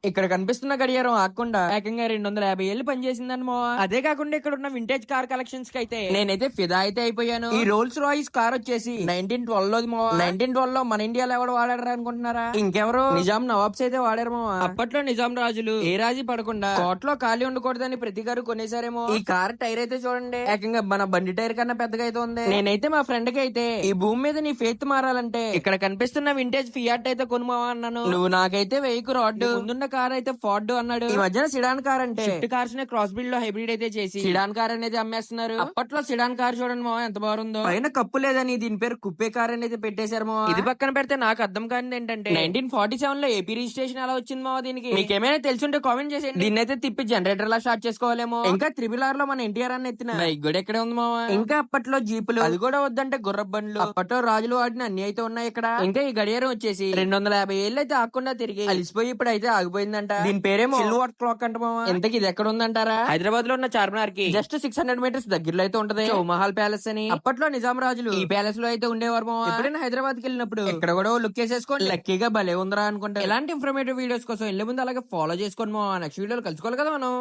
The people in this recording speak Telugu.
ఇక్కడ కనిపిస్తున్న గడియారం ఆకుండా ఏకంగా 250 ఏళ్ళు పనిచేసిందని మో. అదే కాకుండా ఇక్కడ ఉన్న వింటేజ్ కార్ కలెక్షన్స్ కి అయితే నేనైతే ఫిదా అయితే అయిపోయాను. ఈ రోల్స్ రాయిస్ కార్ వచ్చేసి 1912 లోది మో. 1912 లో మన ఇండియాలో ఎవడు వాడారు అనుకుంటున్నారా? ఇంకెవరు, నిజాం నవాబ్స్ అయితే వాడారు మో. అప్పట్లో నిజాం రాజులు ఏ రాజు పడకుండా కోట్లో ఖాళీ ఉండకూడదని ప్రతి గారు కొనేసారేమో. ఈ కార్ టైర్ అయితే చూడండి, ఏకంగా మన బండి టైర్ కన్నా పెద్దగా అయితే ఉంది. నేనైతే మా ఫ్రెండ్ కి అయితే ఈ భూమి మీద నీ ఫేత్ మారాలంటే ఇక్కడ కనిపిస్తున్న వింటేజ్ ఫియాట్ అయితే కొనుమా అన్నాను. నువ్వు నాకైతే వెయ్యికు రాడ్, ముందున్న కార్ అయితే ఫార్డ్ అన్నాడు. ఈ మధ్యన సిడాన్ కార్ అంటే షిఫ్ట్ కార్స్ నే క్రాస్ బిల్డ్ లో హైబ్రిడ్ అయితే చేసి సిడాన్ కార్ అనేది అమ్మేస్తున్నారు. అప్పట్లో సిడాన్ కార్ చూడండి మా ఎంత బాగుందో. పైన కప్పు లేదని దీని పేరు కుప్పే కార్ అనేది పెట్టేశారు మా. ఇది పక్కన పెడితే నాకు అర్థం కానిది ఏంటంటే 1947 లో ఏపీ రిజిస్ట్రేషన్ ఎలా వచ్చింది మా దీనికి? మీకేమైనా తెలుసుంటే కామెంట్ చేసేయండి. దీన్ని అయితే తిప్పి జనరేటర్ లా స్టార్ట్ చేసుకోవాలేమో. ఇంకా త్రిబుల్ లో మన ఎన్టీఆర్ అని ఎత్తిన బైక్ కూడా ఎక్కడే ఉంది మా. ఇంకా అప్పట్లో జీపులు, అది కూడా వద్దంటే గుర్ర బండ్లు. అప్పట్లో రాజులు వాడిన అన్ని అయితే ఉన్నాయి ఇక్కడ. ఇంకా ఈ గడియారం వచ్చేసి 250 ఏళ్ళు అయితే ఆకుండా తిరిగి అలిసిపోయి ఇప్పుడు అయితే ఆగిపోయిందంట. దీని పేరేమో సిల్వర్ క్లాక్ అంట మామ. ఇంతకి ఇది ఎక్కడ ఉందంటారా? హైదరాబాద్ లో ఉన్న చార్మినార్ కి జస్ట్ 600 మీటర్స్ దగ్గరలో అయితే ఉంటది చౌమహల్ ప్యాలెస్ అని. అప్పట్లో నిజాం రాజులు ఈ ప్యాలెస్ లో అయితే ఉండేవారు మామ. ఎప్పుడైనా హైదరాబాద్ కి వెళ్ళినప్పుడు ఇక్కడ కూడా లుక్ వేసేసుకోండి, లక్కీగా భలే ఉందరా అనుకుంటా. ఇలాంటి ఇన్ఫర్మేటివ్ వీడియోస్ కోసం వెళ్ళే ముందు అలాగే ఫాలో చేసుకోండి మా. నెక్స్ట్ వీడియోలో కలుసుకోవాలి కదా మనం.